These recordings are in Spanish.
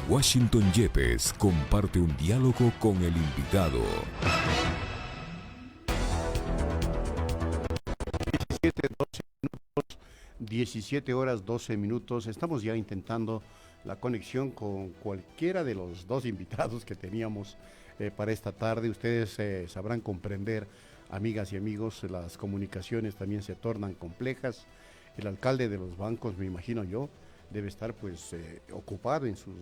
Washington Yepes comparte un diálogo con el invitado. 17 horas 12 minutos. Estamos ya intentando la conexión con cualquiera de los dos invitados que teníamos para esta tarde. Ustedes sabrán comprender, amigas y amigos, las comunicaciones también se tornan complejas. El alcalde de los bancos, me imagino yo, debe estar pues ocupado en sus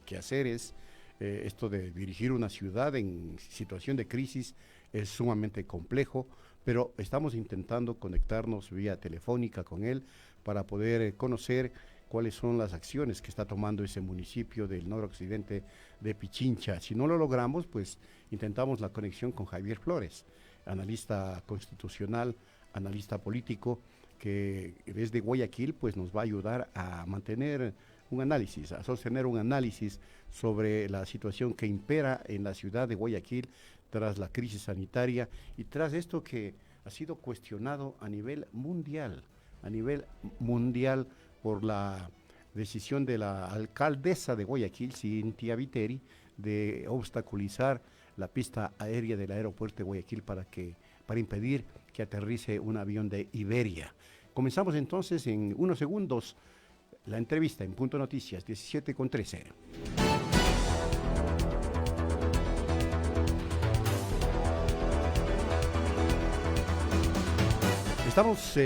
quehaceres. Esto de dirigir una ciudad en situación de crisis es sumamente complejo, pero estamos intentando conectarnos vía telefónica con él para poder conocer cuáles son las acciones que está tomando ese municipio del noroccidente de Pichincha. Si no lo logramos, pues intentamos la conexión con Javier Flores, analista constitucional, analista político, que desde Guayaquil pues nos va a ayudar a mantener un análisis, a sostener un análisis sobre la situación que impera en la ciudad de Guayaquil tras la crisis sanitaria y tras esto que ha sido cuestionado a nivel mundial por la decisión de la alcaldesa de Guayaquil, Cynthia Viteri, de obstaculizar la pista aérea del aeropuerto de Guayaquil para impedir que aterrice un avión de Iberia. Comenzamos entonces en unos segundos la entrevista en Punto Noticias, 17:13. Estamos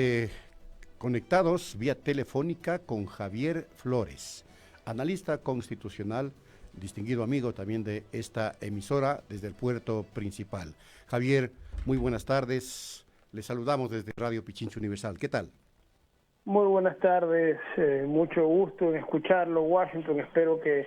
conectados vía telefónica con Javier Flores, analista constitucional, distinguido amigo también de esta emisora desde el puerto principal. Javier, muy buenas tardes. Les saludamos desde Radio Pichincha Universal. ¿Qué tal? Muy buenas tardes, mucho gusto en escucharlo, Washington. Espero que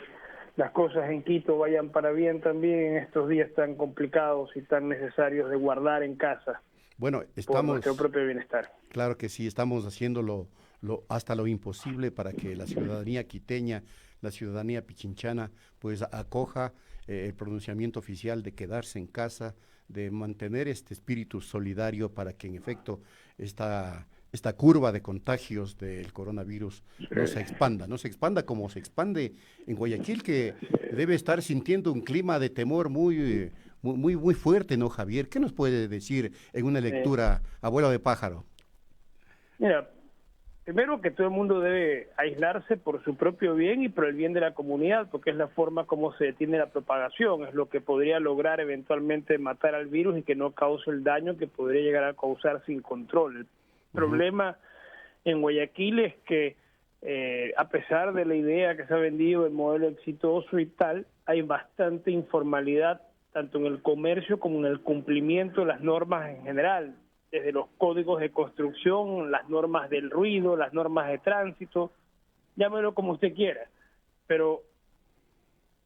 las cosas en Quito vayan para bien también en estos días tan complicados y tan necesarios de guardar en casa. Bueno, por nuestro propio bienestar. Claro que sí, estamos haciendo hasta lo imposible para que la ciudadanía quiteña, la ciudadanía pichinchana, pues acoja el pronunciamiento oficial de quedarse en casa, de mantener este espíritu solidario para que en efecto esta curva de contagios del coronavirus no se expanda como se expande en Guayaquil, que debe estar sintiendo un clima de temor muy fuerte, ¿no, Javier? ¿Qué nos puede decir en una lectura, abuelo de pájaro? Mira, primero que todo el mundo debe aislarse por su propio bien y por el bien de la comunidad, porque es la forma como se detiene la propagación, es lo que podría lograr eventualmente matar al virus y que no cause el daño que podría llegar a causar sin control. El problema en Guayaquil es que a pesar de la idea que se ha vendido, el modelo exitoso y tal, hay bastante informalidad tanto en el comercio como en el cumplimiento de las normas en general, desde los códigos de construcción, las normas del ruido, las normas de tránsito, llámelo como usted quiera, pero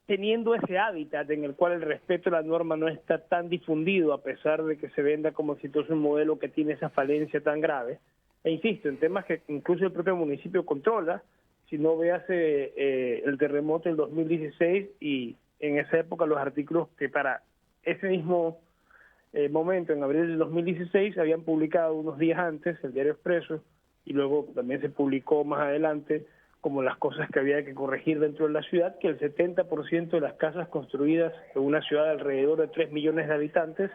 teniendo ese hábitat en el cual el respeto a la norma no está tan difundido, a pesar de que se venda como exitoso un modelo que tiene esa falencia tan grave, e insisto, en temas que incluso el propio municipio controla, si no véase el terremoto del 2016 y en esa época los artículos que para ese mismo momento, en abril del 2016, habían publicado unos días antes el Diario Expreso y luego también se publicó más adelante como las cosas que había que corregir dentro de la ciudad, que el 70% de las casas construidas en una ciudad de alrededor de 3 millones de habitantes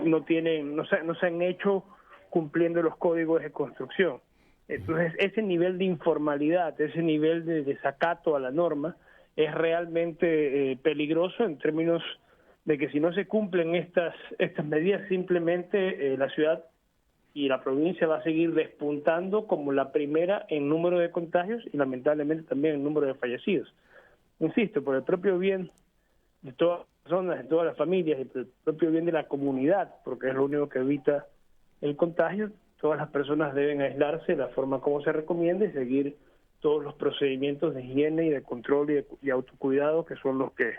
no se han hecho cumpliendo los códigos de construcción. Entonces, ese nivel de informalidad, ese nivel de desacato a la norma es realmente peligroso en términos de que si no se cumplen estas medidas, simplemente la ciudad y la provincia va a seguir despuntando como la primera en número de contagios y lamentablemente también en número de fallecidos. Insisto, por el propio bien de todas las personas, de todas las familias y por el propio bien de la comunidad, porque es lo único que evita el contagio, todas las personas deben aislarse de la forma como se recomienda y seguir todos los procedimientos de higiene y de control y autocuidado que son los que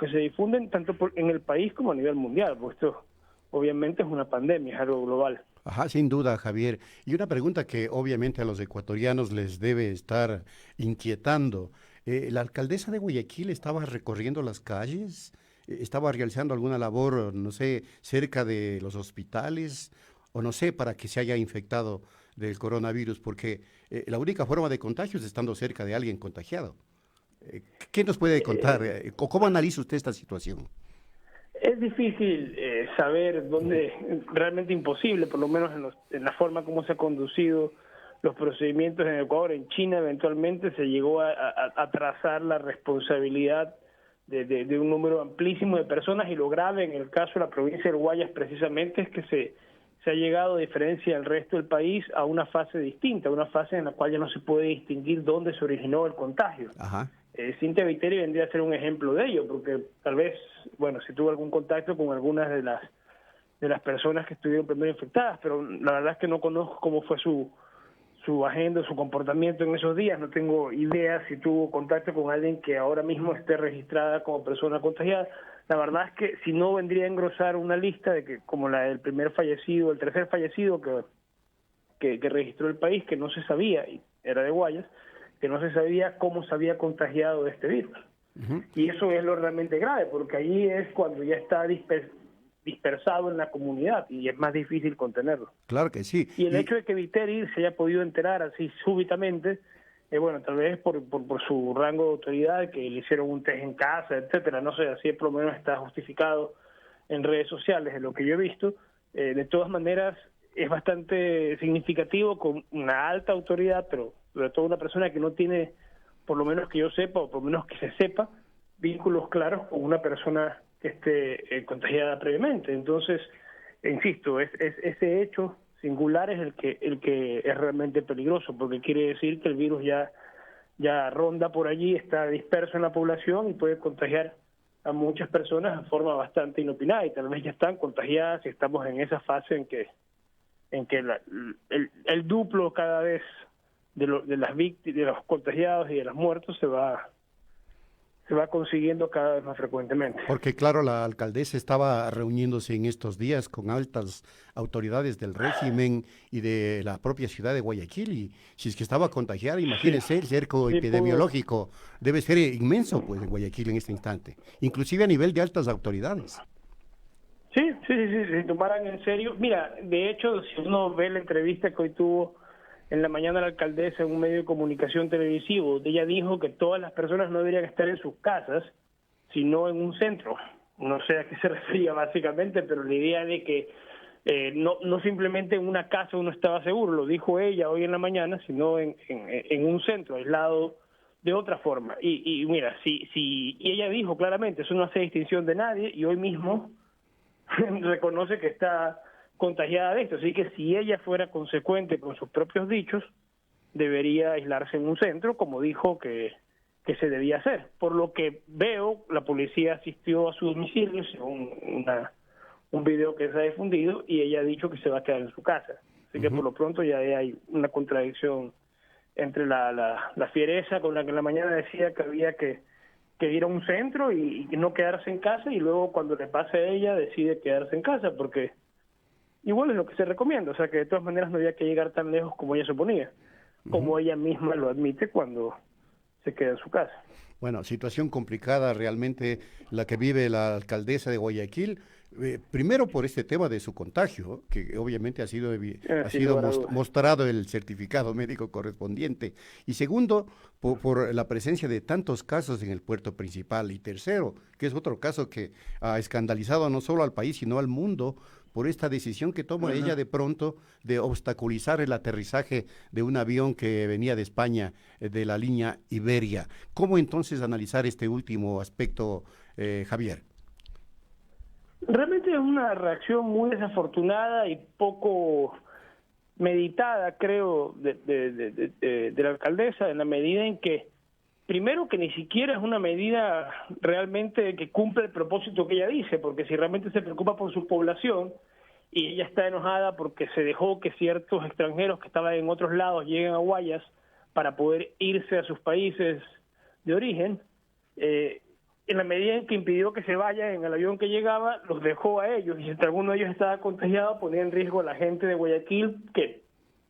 se difunden tanto en el país como a nivel mundial, porque esto obviamente es una pandemia, es algo global. Ajá, sin duda, Javier. Y una pregunta que obviamente a los ecuatorianos les debe estar inquietando. ¿La alcaldesa de Guayaquil estaba recorriendo las calles? ¿Estaba realizando alguna labor, no sé, cerca de los hospitales? O no sé, para que se haya infectado del coronavirus, porque la única forma de contagio es estando cerca de alguien contagiado. ¿Qué nos puede contar? ¿Cómo analiza usted esta situación? Es difícil saber dónde, realmente imposible, por lo menos en la forma como se han conducido los procedimientos en Ecuador. En China eventualmente se llegó a trazar la responsabilidad de un número amplísimo de personas, y lo grave en el caso de la provincia del Guayas precisamente es que se ha llegado, a diferencia del resto del país, a una fase distinta, una fase en la cual ya no se puede distinguir dónde se originó el contagio. Ajá. Cintia Viteri vendría a ser un ejemplo de ello, porque tal vez, bueno, si tuvo algún contacto con algunas de las personas que estuvieron primero infectadas, pero la verdad es que no conozco cómo fue su agenda, su comportamiento en esos días. No tengo idea si tuvo contacto con alguien que ahora mismo esté registrada como persona contagiada. La verdad es que si no, vendría a engrosar una lista de que, como la del primer fallecido, el tercer fallecido que registró el país, que no se sabía, y era de Guayas, que no se sabía cómo se había contagiado de este virus. Uh-huh. Y eso es lo realmente grave, porque allí es cuando ya está dispersado en la comunidad y es más difícil contenerlo. Claro que sí. Y el hecho de que Viteri se haya podido enterar así súbitamente, bueno, tal vez por su rango de autoridad, que le hicieron un test en casa, etcétera, no sé, así por lo menos está justificado en redes sociales, de lo que yo he visto. De todas maneras, es bastante significativo con una alta autoridad, pero sobre todo una persona que no tiene, por lo menos que yo sepa, o por lo menos que se sepa, vínculos claros con una persona que esté contagiada previamente. Entonces, insisto, ese hecho singular es el que es realmente peligroso, porque quiere decir que el virus ya ronda por allí, está disperso en la población y puede contagiar a muchas personas de forma bastante inopinada, y tal vez ya están contagiadas y estamos en esa fase en que el duplo cada vez de las víctimas, de los contagiados y de los muertos se va consiguiendo cada vez más frecuentemente. Porque claro, la alcaldesa estaba reuniéndose en estos días con altas autoridades del régimen y de la propia ciudad de Guayaquil, y si es que estaba contagiada, imagínense, el cerco epidemiológico debe ser inmenso pues en Guayaquil en este instante, inclusive a nivel de altas autoridades. Sí, se tomaran en serio. Mira, de hecho, si uno ve la entrevista que hoy tuvo en la mañana la alcaldesa en un medio de comunicación televisivo, ella dijo que todas las personas no deberían estar en sus casas, sino en un centro. No sé a qué se refería básicamente, pero la idea de que no simplemente en una casa uno estaba seguro, lo dijo ella hoy en la mañana, sino en un centro, aislado de otra forma. Y mira, y ella dijo claramente, eso no hace distinción de nadie, y hoy mismo reconoce que está contagiada de esto, así que si ella fuera consecuente con sus propios dichos, debería aislarse en un centro, como dijo que se debía hacer. Por lo que veo, la policía asistió a su domicilio, según un video que se ha difundido, y ella ha dicho que se va a quedar en su casa. Así que por lo pronto ya hay una contradicción entre la fiereza con la que en la mañana decía que había que ir a un centro y no quedarse en casa, y luego cuando le pase a ella decide quedarse en casa, porque igual es lo que se recomienda, o sea que de todas maneras no había que llegar tan lejos como ella suponía, como ella misma lo admite cuando se queda en su casa. Bueno, situación complicada realmente la que vive la alcaldesa de Guayaquil, primero por este tema de su contagio, que obviamente ha sido mostrado el certificado médico correspondiente, y segundo, por la presencia de tantos casos en el puerto principal, y tercero, que es otro caso que ha escandalizado no solo al país, sino al mundo, por esta decisión que toma ella de pronto de obstaculizar el aterrizaje de un avión que venía de España, de la línea Iberia. ¿Cómo entonces analizar este último aspecto, Javier? Realmente es una reacción muy desafortunada y poco meditada, creo, de la alcaldesa, en la medida en que, primero, que ni siquiera es una medida realmente que cumple el propósito que ella dice, porque si realmente se preocupa por su población y ella está enojada porque se dejó que ciertos extranjeros que estaban en otros lados lleguen a Guayas para poder irse a sus países de origen, en la medida en que impidió que se vayan en el avión que llegaba, los dejó a ellos, y si alguno de ellos estaba contagiado, ponía en riesgo a la gente de Guayaquil, que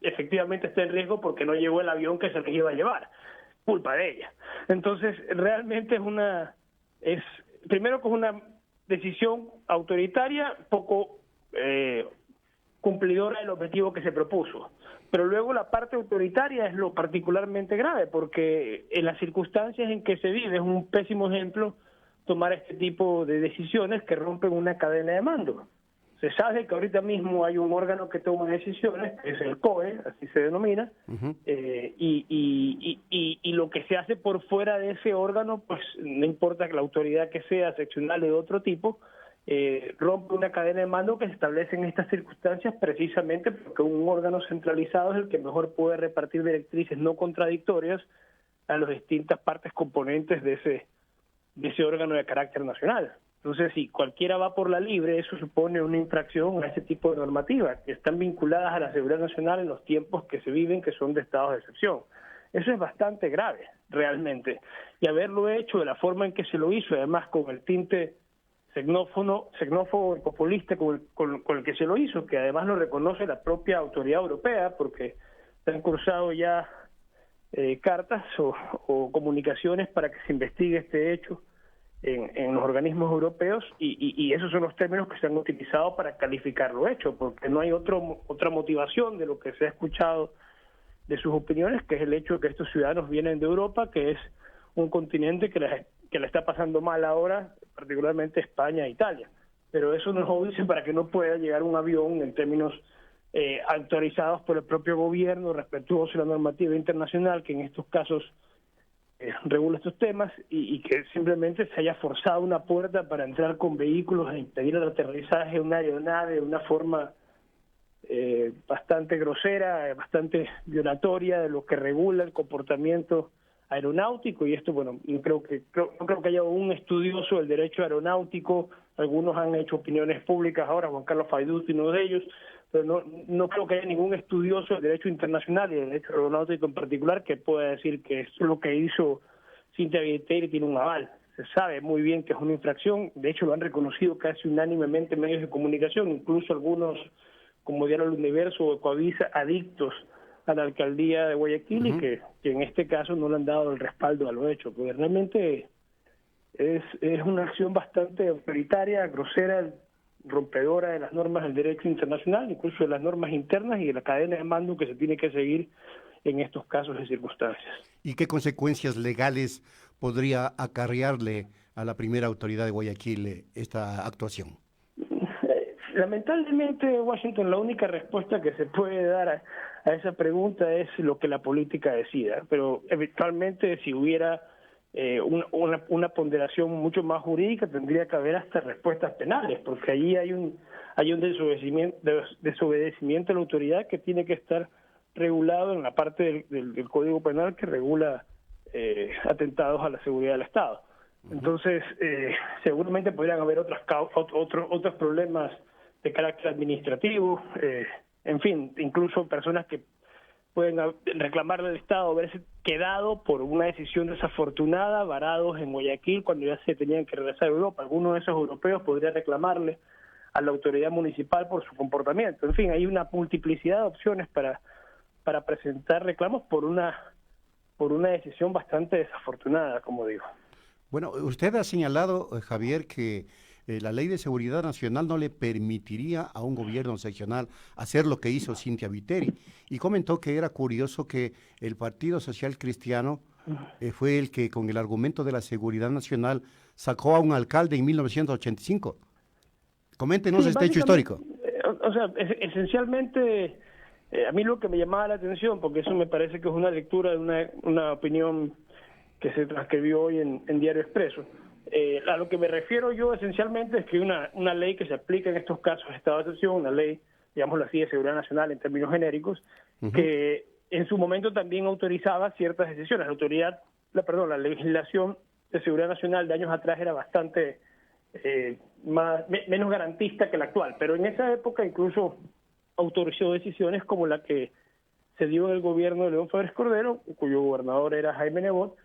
efectivamente está en riesgo porque no llegó el avión que se les iba a llevar, culpa de ella. Entonces, realmente primero que es una decisión autoritaria, poco cumplidora del objetivo que se propuso. Pero luego la parte autoritaria es lo particularmente grave, porque en las circunstancias en que se vive es un pésimo ejemplo tomar este tipo de decisiones que rompen una cadena de mando. Se sabe que ahorita mismo hay un órgano que toma decisiones, que es el COE, así se denomina, y lo que se hace por fuera de ese órgano, pues no importa que la autoridad que sea seccional de otro tipo, rompe una cadena de mando que se establece en estas circunstancias precisamente porque un órgano centralizado es el que mejor puede repartir directrices no contradictorias a las distintas partes componentes de ese órgano de carácter nacional. Entonces, si cualquiera va por la libre, eso supone una infracción a ese tipo de normativas que están vinculadas a la seguridad nacional en los tiempos que se viven, que son de estados de excepción. Eso es bastante grave, realmente. Y haberlo hecho de la forma en que se lo hizo, además con el tinte xenófobo y populista con el que se lo hizo, que además lo reconoce la propia autoridad europea, porque se han cruzado ya cartas o comunicaciones para que se investigue este hecho en los organismos europeos, y esos son los términos que se han utilizado para calificar lo hecho, porque no hay otra motivación de lo que se ha escuchado de sus opiniones, que es el hecho de que estos ciudadanos vienen de Europa, que es un continente que le está pasando mal ahora, particularmente España e Italia. Pero eso no es obvio para que no pueda llegar un avión en términos autorizados por el propio gobierno, respetuoso de la normativa internacional, que en estos casos regula estos temas, y que simplemente se haya forzado una puerta para entrar con vehículos e impedir el aterrizaje de una aeronave de una forma bastante grosera, bastante violatoria de lo que regula el comportamiento aeronáutico. Y esto, bueno, no creo que haya un estudioso del derecho aeronáutico. Algunos han hecho opiniones públicas ahora, Juan Carlos Fayduti, uno de ellos, pero no creo que haya ningún estudioso del derecho internacional y del derecho aeronáutico en particular que pueda decir que esto es lo que hizo Cynthia Viteri tiene un aval. Se sabe muy bien que es una infracción, de hecho lo han reconocido casi unánimemente medios de comunicación, incluso algunos como Diario del Universo o Ecoavisa, adictos a la alcaldía de Guayaquil, y que en este caso no le han dado el respaldo a lo hecho, porque realmente es una acción bastante autoritaria, grosera, rompedora de las normas del derecho internacional, incluso de las normas internas y de la cadena de mando que se tiene que seguir en estos casos y circunstancias. ¿Y qué consecuencias legales podría acarrearle a la primera autoridad de Guayaquil esta actuación? Lamentablemente, Washington, la única respuesta que se puede dar a esa pregunta es lo que la política decida, pero eventualmente si hubiera una ponderación mucho más jurídica tendría que haber hasta respuestas penales, porque allí hay un desobedecimiento de la autoridad que tiene que estar regulado en la parte del Código Penal que regula atentados a la seguridad del Estado. Entonces, seguramente podrían haber otros problemas de carácter administrativo, en fin, incluso personas que pueden reclamarle al Estado haberse quedado por una decisión desafortunada, varados en Guayaquil cuando ya se tenían que regresar a Europa. Alguno de esos europeos podría reclamarle a la autoridad municipal por su comportamiento. En fin, hay una multiplicidad de opciones para presentar reclamos por una decisión bastante desafortunada, como digo. Bueno, usted ha señalado, Javier, que la Ley de Seguridad Nacional no le permitiría a un gobierno seccional hacer lo que hizo Cynthia Viteri, y comentó que era curioso que el Partido Social Cristiano fue el que, con el argumento de la seguridad nacional, sacó a un alcalde en 1985. Coméntenos este hecho histórico. O sea, esencialmente, a mí lo que me llamaba la atención, porque eso me parece que es una lectura de una opinión que se transcribió hoy en Diario Expreso. A lo que me refiero yo esencialmente es que una ley que se aplica en estos casos de estado de excepción, una ley, digámoslo así, de seguridad nacional en términos genéricos, que en su momento también autorizaba ciertas decisiones. La legislación de seguridad nacional de años atrás era bastante menos garantista que la actual, pero en esa época incluso autorizó decisiones como la que se dio en el gobierno de León Febres Cordero, cuyo gobernador era Jaime Nebot,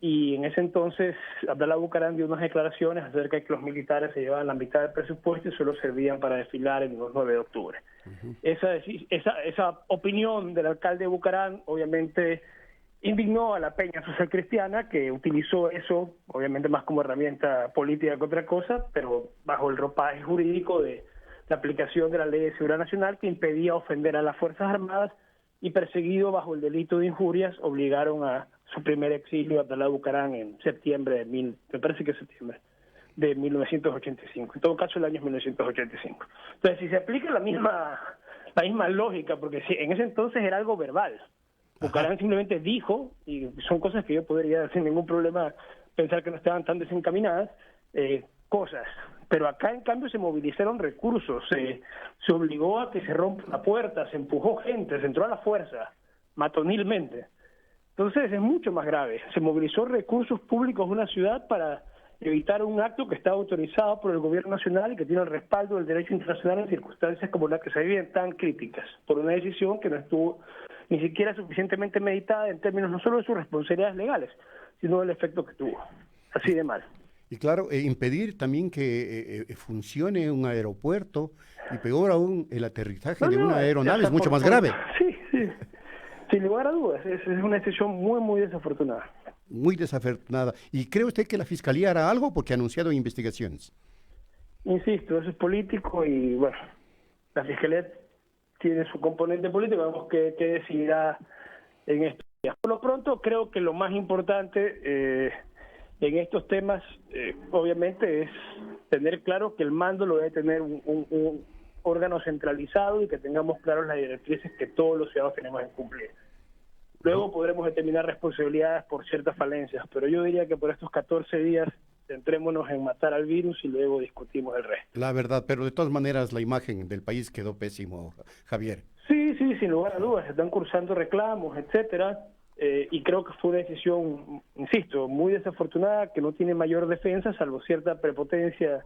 y en ese entonces Abdalá Bucaram dio unas declaraciones acerca de que los militares se llevaban la mitad del presupuesto y solo servían para desfilar en los 9 de octubre. Esa opinión del alcalde de Bucaram obviamente indignó a la Peña Social Cristiana, que utilizó eso obviamente más como herramienta política que otra cosa, pero bajo el ropaje jurídico de la aplicación de la Ley de Seguridad Nacional, que impedía ofender a las Fuerzas Armadas y perseguido bajo el delito de injurias, obligaron a su primer exilio a Abdalá Bucaram en septiembre de 1985. En todo caso, el año 1985. Entonces, si se aplica la misma lógica, porque si en ese entonces era algo verbal, Bucaram simplemente dijo, y son cosas que yo podría sin ningún problema pensar que no estaban tan desencaminadas, cosas. Pero acá, en cambio, se movilizaron recursos, se obligó a que se rompa la puerta, se empujó gente, se entró a la fuerza, matonilmente. Entonces, es mucho más grave. Se movilizó recursos públicos de una ciudad para evitar un acto que está autorizado por el gobierno nacional y que tiene el respaldo del derecho internacional en circunstancias como las que se viven tan críticas, por una decisión que no estuvo ni siquiera suficientemente meditada en términos no solo de sus responsabilidades legales, sino del efecto que tuvo. Así de mal. Y claro, impedir también que funcione un aeropuerto y peor aún el aterrizaje de una aeronave es mucho más grave. Sí, sin lugar a dudas, es una decisión muy, muy desafortunada. Muy desafortunada. ¿Y cree usted que la Fiscalía hará algo? Porque ha anunciado investigaciones. Insisto, eso es político y, bueno, la Fiscalía tiene su componente político, vemos que decidirá en estos días. Por lo pronto, creo que lo más importante en estos temas, obviamente, es tener claro que el mando lo debe tener un órgano centralizado y que tengamos claras las directrices que todos los ciudadanos tenemos que cumplir. Luego podremos determinar responsabilidades por ciertas falencias, pero yo diría que por estos 14 días centrémonos en matar al virus y luego discutimos el resto. La verdad, pero de todas maneras la imagen del país quedó pésimo, Javier. Sí, sin lugar a dudas, se están cursando reclamos, etcétera, y creo que fue una decisión, insisto, muy desafortunada, que no tiene mayor defensa, salvo cierta prepotencia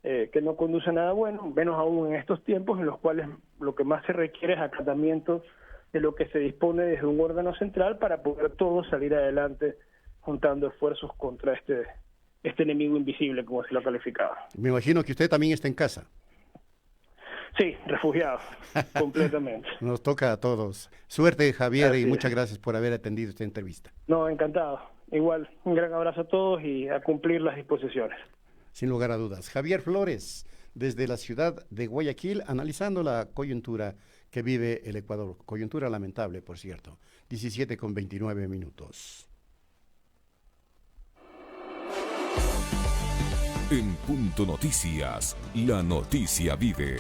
que no conduce a nada bueno, menos aún en estos tiempos en los cuales lo que más se requiere es acatamiento de lo que se dispone desde un órgano central para poder todos salir adelante juntando esfuerzos contra este enemigo invisible, como se lo calificaba. Me imagino que usted también está en casa. Sí, refugiado, completamente. Nos toca a todos. Suerte, Javier, Así y es. muchas gracias por haber atendido esta entrevista. No, encantado. Igual, un gran abrazo a todos y a cumplir las disposiciones. Sin lugar a dudas. Javier Flores, desde la ciudad de Guayaquil, analizando la coyuntura que vive el Ecuador. Coyuntura lamentable, por cierto. 17:29. En Punto Noticias, la noticia vive.